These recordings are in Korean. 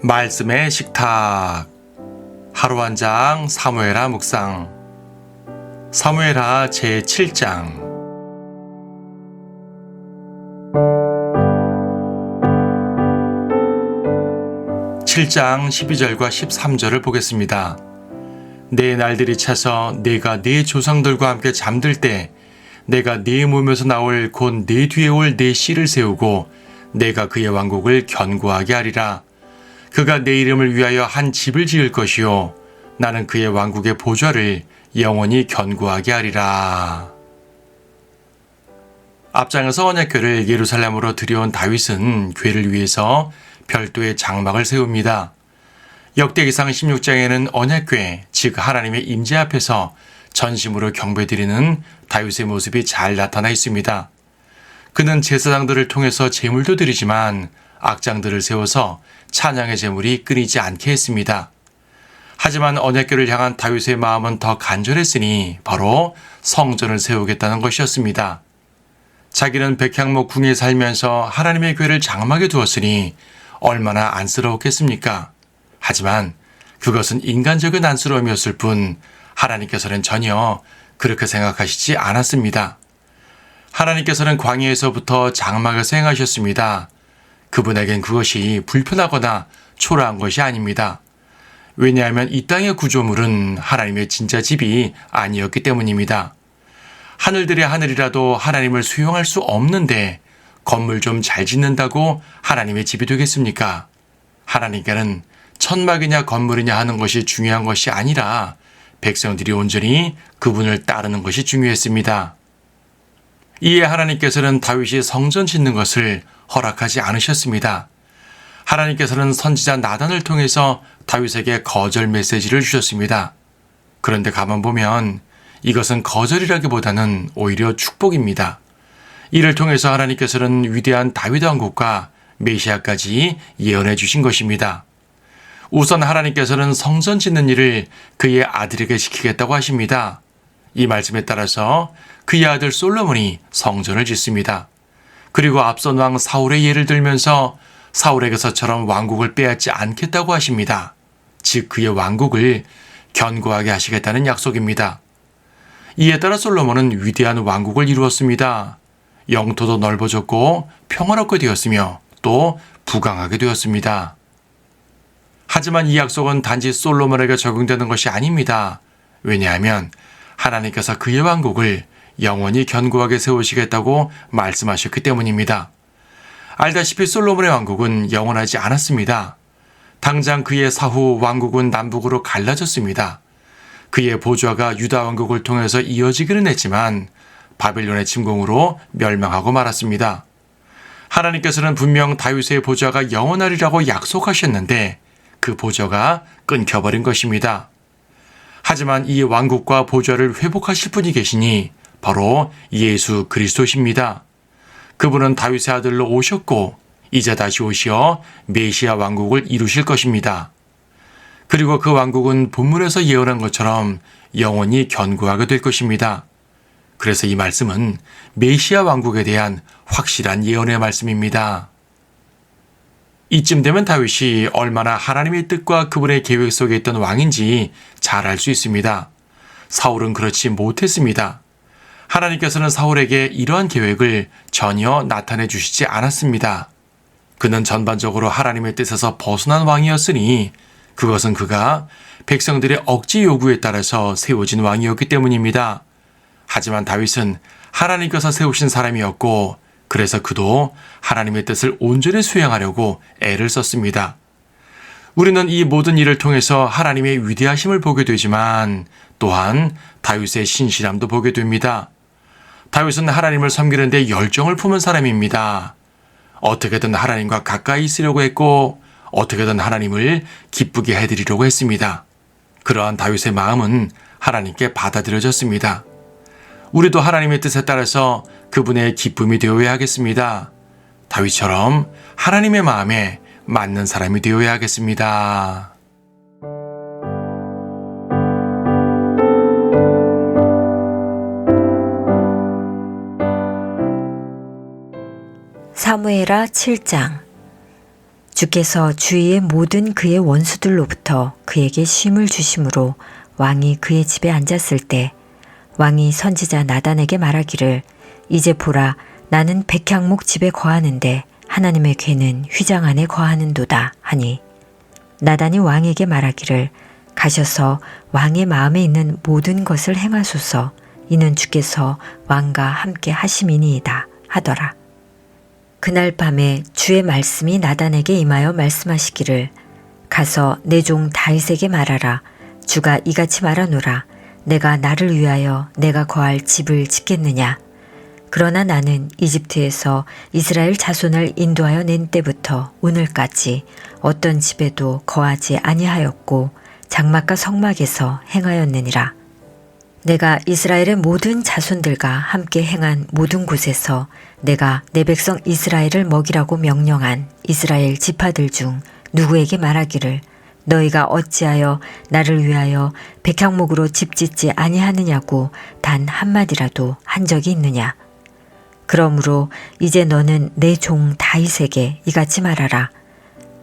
말씀의 식탁. 하루 한 장 사무엘하 묵상. 사무엘하 제7장. 7장 12절과 13절을 보겠습니다. 내 날들이 차서 내가 네 조상들과 함께 잠들 때 내가 네 몸에서 나올 곧 네 뒤에 올 네 씨를 세우고 내가 그의 왕국을 견고하게 하리라. 그가 내 이름을 위하여 한 집을 지을 것이요 나는 그의 왕국의 보좌를 영원히 견고하게 하리라. 앞장에서 언약궤를 예루살렘으로 들여온 다윗은 궤를 위해서 별도의 장막을 세웁니다. 역대기상 16장에는 언약궤, 즉 하나님의 임재 앞에서 전심으로 경배드리는 다윗의 모습이 잘 나타나 있습니다. 그는 제사장들을 통해서 제물도 드리지만 악장들을 세워서 찬양의 제물이 끊이지 않게 했습니다. 하지만 언약궤를 향한 다윗의 마음은 더 간절했으니 바로 성전을 세우겠다는 것이었습니다. 자기는 백향목 궁에 살면서 하나님의 궤를 장막에 두었으니 얼마나 안쓰러웠겠습니까? 하지만 그것은 인간적인 안쓰러움이었을 뿐 하나님께서는 전혀 그렇게 생각하시지 않았습니다. 하나님께서는 광야에서부터 장막을 수행하셨습니다. 그분에겐 그것이 불편하거나 초라한 것이 아닙니다. 왜냐하면 이 땅의 구조물은 하나님의 진짜 집이 아니었기 때문입니다. 하늘들의 하늘이라도 하나님을 수용할 수 없는데 건물 좀 잘 짓는다고 하나님의 집이 되겠습니까? 하나님께는 천막이냐 건물이냐 하는 것이 중요한 것이 아니라 백성들이 온전히 그분을 따르는 것이 중요했습니다. 이에 하나님께서는 다윗이 성전 짓는 것을 허락하지 않으셨습니다. 하나님께서는 선지자 나단을 통해서 다윗에게 거절 메시지를 주셨습니다. 그런데 가만 보면 이것은 거절이라기보다는 오히려 축복입니다. 이를 통해서 하나님께서는 위대한 다윗 왕국과 메시아까지 예언해 주신 것입니다. 우선 하나님께서는 성전 짓는 일을 그의 아들에게 시키겠다고 하십니다. 이 말씀에 따라서 그의 아들 솔로몬이 성전을 짓습니다. 그리고 앞선 왕 사울의 예를 들면서 사울에게서처럼 왕국을 빼앗지 않겠다고 하십니다. 즉 그의 왕국을 견고하게 하시겠다는 약속입니다. 이에 따라 솔로몬은 위대한 왕국을 이루었습니다. 영토도 넓어졌고 평화롭게 되었으며 또 부강하게 되었습니다. 하지만 이 약속은 단지 솔로몬에게 적용되는 것이 아닙니다. 왜냐하면 하나님께서 그의 왕국을 영원히 견고하게 세우시겠다고 말씀하셨기 때문입니다. 알다시피 솔로몬의 왕국은 영원하지 않았습니다. 당장 그의 사후 왕국은 남북으로 갈라졌습니다. 그의 보좌가 유다 왕국을 통해서 이어지기는 했지만 바빌론의 침공으로 멸망하고 말았습니다. 하나님께서는 분명 다윗의 보좌가 영원하리라고 약속하셨는데 그 보좌가 끊겨버린 것입니다. 하지만 이 왕국과 보좌를 회복하실 분이 계시니 바로 예수 그리스도십니다. 그분은 다윗의 아들로 오셨고 이제 다시 오시어 메시아 왕국을 이루실 것입니다. 그리고 그 왕국은 본문에서 예언한 것처럼 영원히 견고하게 될 것입니다. 그래서 이 말씀은 메시아 왕국에 대한 확실한 예언의 말씀입니다. 이쯤 되면 다윗이 얼마나 하나님의 뜻과 그분의 계획 속에 있던 왕인지 잘 알 수 있습니다. 사울은 그렇지 못했습니다. 하나님께서는 사울에게 이러한 계획을 전혀 나타내 주시지 않았습니다. 그는 전반적으로 하나님의 뜻에서 벗어난 왕이었으니 그것은 그가 백성들의 억지 요구에 따라서 세워진 왕이었기 때문입니다. 하지만 다윗은 하나님께서 세우신 사람이었고 그래서 그도 하나님의 뜻을 온전히 수행하려고 애를 썼습니다. 우리는 이 모든 일을 통해서 하나님의 위대하심을 보게 되지만 또한 다윗의 신실함도 보게 됩니다. 다윗은 하나님을 섬기는 데 열정을 품은 사람입니다. 어떻게든 하나님과 가까이 있으려고 했고 어떻게든 하나님을 기쁘게 해드리려고 했습니다. 그러한 다윗의 마음은 하나님께 받아들여졌습니다. 우리도 하나님의 뜻에 따라서 그분의 기쁨이 되어야 하겠습니다. 다윗처럼 하나님의 마음에 맞는 사람이 되어야 하겠습니다. 사무엘하 7장. 주께서 주위의 모든 그의 원수들로부터 그에게 쉼을 주심으로 왕이 그의 집에 앉았을 때 왕이 선지자 나단에게 말하기를 이제 보라 나는 백향목 집에 거하는데 하나님의 궤는 휘장 안에 거하는도다 하니 나단이 왕에게 말하기를 가셔서 왕의 마음에 있는 모든 것을 행하소서 이는 주께서 왕과 함께 하심이니이다 하더라. 그날 밤에 주의 말씀이 나단에게 임하여 말씀하시기를 가서 내 종 다윗에게 말하라. 주가 이같이 말하노라. 내가 나를 위하여 내가 거할 집을 짓겠느냐. 그러나 나는 이집트에서 이스라엘 자손을 인도하여 낸 때부터 오늘까지 어떤 집에도 거하지 아니하였고 장막과 성막에서 행하였느니라. 내가 이스라엘의 모든 자손들과 함께 행한 모든 곳에서 내가 내 백성 이스라엘을 먹이라고 명령한 이스라엘 지파들 중 누구에게 말하기를 너희가 어찌하여 나를 위하여 백향목으로 집 짓지 아니하느냐고 단 한마디라도 한 적이 있느냐. 그러므로 이제 너는 내 종 다윗에게 이같이 말하라.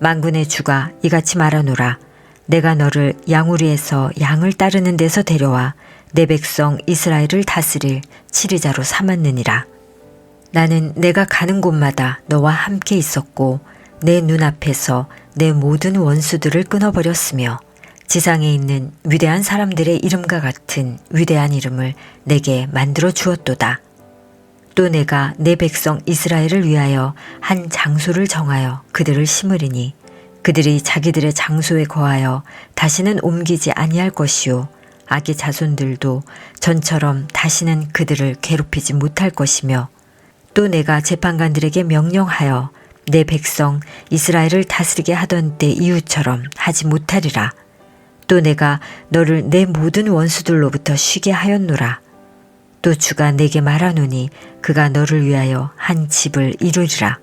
만군의 주가 이같이 말하노라. 내가 너를 양우리에서 양을 따르는 데서 데려와 내 백성 이스라엘을 다스릴 치리자로 삼았느니라. 나는 내가 가는 곳마다 너와 함께 있었고 내 눈앞에서 내 모든 원수들을 끊어버렸으며 지상에 있는 위대한 사람들의 이름과 같은 위대한 이름을 내게 만들어 주었도다. 또 내가 내 백성 이스라엘을 위하여 한 장소를 정하여 그들을 심으리니 그들이 자기들의 장소에 거하여 다시는 옮기지 아니할 것이요 악의 자손들도 전처럼 다시는 그들을 괴롭히지 못할 것이며 또 내가 재판관들에게 명령하여 내 백성 이스라엘을 다스리게 하던 때 이후처럼 하지 못하리라. 또 내가 너를 내 모든 원수들로부터 쉬게 하였노라. 또 주가 내게 말하노니 그가 너를 위하여 한 집을 이루리라.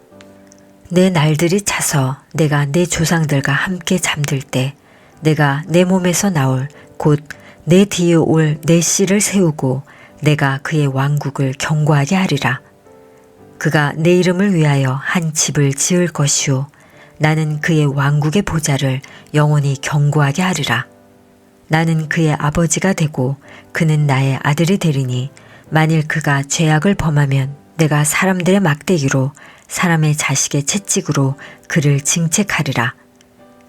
내 날들이 차서 내가 내 조상들과 함께 잠들 때 내가 내 몸에서 나올 곧 내 뒤에 올 내 씨를 세우고 내가 그의 왕국을 견고하게 하리라. 그가 내 이름을 위하여 한 집을 지을 것이요 나는 그의 왕국의 보좌를 영원히 견고하게 하리라. 나는 그의 아버지가 되고 그는 나의 아들이 되리니 만일 그가 죄악을 범하면 내가 사람들의 막대기로 사람의 자식의 채찍으로 그를 징책하리라.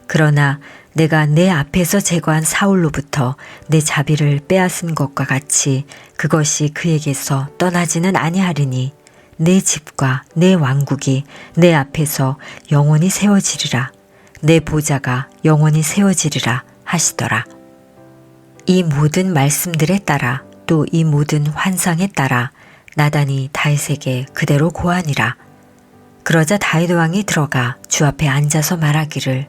그러나 내가 내 앞에서 제거한 사울로부터 내 자비를 빼앗은 것과 같이 그것이 그에게서 떠나지는 아니하리니 내 집과 내 왕국이 내 앞에서 영원히 세워지리라. 내 보좌가 영원히 세워지리라 하시더라. 이 모든 말씀들에 따라 또 이 모든 환상에 따라 나단이 다윗에게 그대로 고하니라. 그러자 다윗 왕이 들어가 주 앞에 앉아서 말하기를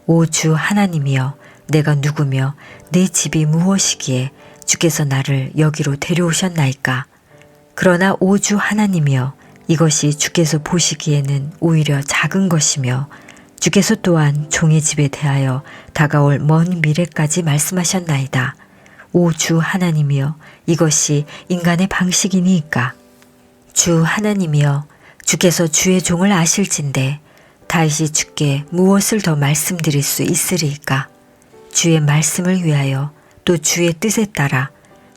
오 주 하나님이여 내가 누구며 내 집이 무엇이기에 주께서 나를 여기로 데려오셨나이까. 그러나 오 주 하나님이여 이것이 주께서 보시기에는 오히려 작은 것이며 주께서 또한 종의 집에 대하여 다가올 먼 미래까지 말씀하셨나이다. 오 주 하나님이여 이것이 인간의 방식이니이까. 주 하나님이여 주께서 주의 종을 아실진대 다윗이 주께 무엇을 더 말씀드릴 수 있으리이까. 주의 말씀을 위하여 또 주의 뜻에 따라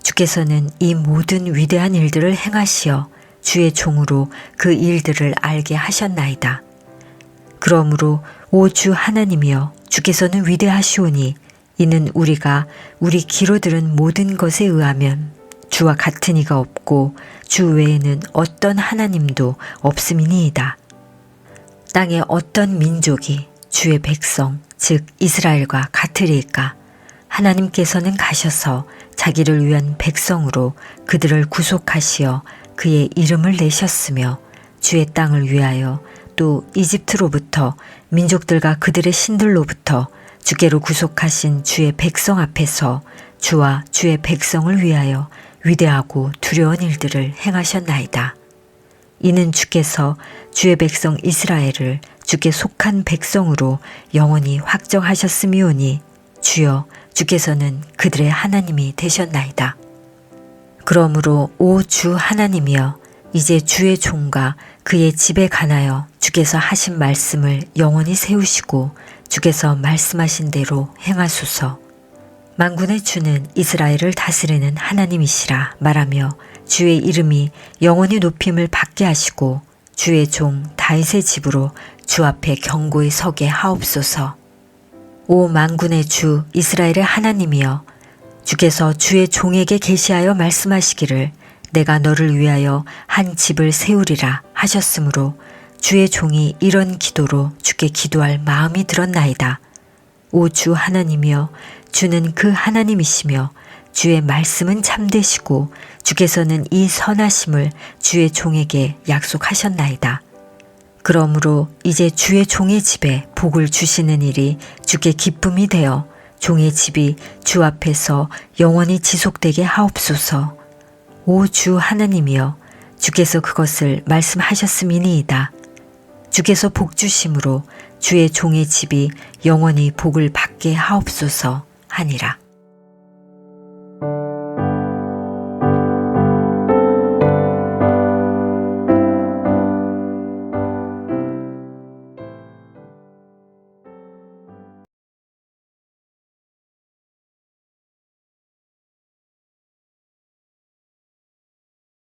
주께서는 이 모든 위대한 일들을 행하시어 주의 종으로 그 일들을 알게 하셨나이다. 그러므로 오 주 하나님이여 주께서는 위대하시오니 이는 우리가 우리 귀로 들은 모든 것에 의하면 주와 같은 이가 없고 주 외에는 어떤 하나님도 없음이니이다. 땅의 어떤 민족이 주의 백성 즉 이스라엘과 같으리이까. 하나님께서는 가셔서 자기를 위한 백성으로 그들을 구속하시어 그의 이름을 내셨으며 주의 땅을 위하여 또 이집트로부터 민족들과 그들의 신들로부터 주께로 구속하신 주의 백성 앞에서 주와 주의 백성을 위하여 위대하고 두려운 일들을 행하셨나이다. 이는 주께서 주의 백성 이스라엘을 주께 속한 백성으로 영원히 확정하셨음이오니 주여 주께서는 그들의 하나님이 되셨나이다. 그러므로 오 주 하나님이여 이제 주의 종과 그의 집에 관하여 주께서 하신 말씀을 영원히 세우시고 주께서 말씀하신 대로 행하소서. 만군의 주는 이스라엘을 다스리는 하나님이시라 말하며 주의 이름이 영원히 높임을 받게 하시고 주의 종 다윗의 집으로 주 앞에 경고히 서게 하옵소서. 오 만군의 주 이스라엘의 하나님이여, 주께서 주의 종에게 계시하여 말씀하시기를 내가 너를 위하여 한 집을 세우리라 하셨으므로 주의 종이 이런 기도로 주께 기도할 마음이 들었나이다. 오 주 하나님이여, 주는 그 하나님이시며 주의 말씀은 참되시고 주께서는 이 선하심을 주의 종에게 약속하셨나이다. 그러므로 이제 주의 종의 집에 복을 주시는 일이 주께 기쁨이 되어 종의 집이 주 앞에서 영원히 지속되게 하옵소서. 오 주 하나님이여, 주께서 그것을 말씀하셨음이니이다. 주께서 복 주심으로 주의 종의 집이 영원히 복을 받게 하옵소서 하니라.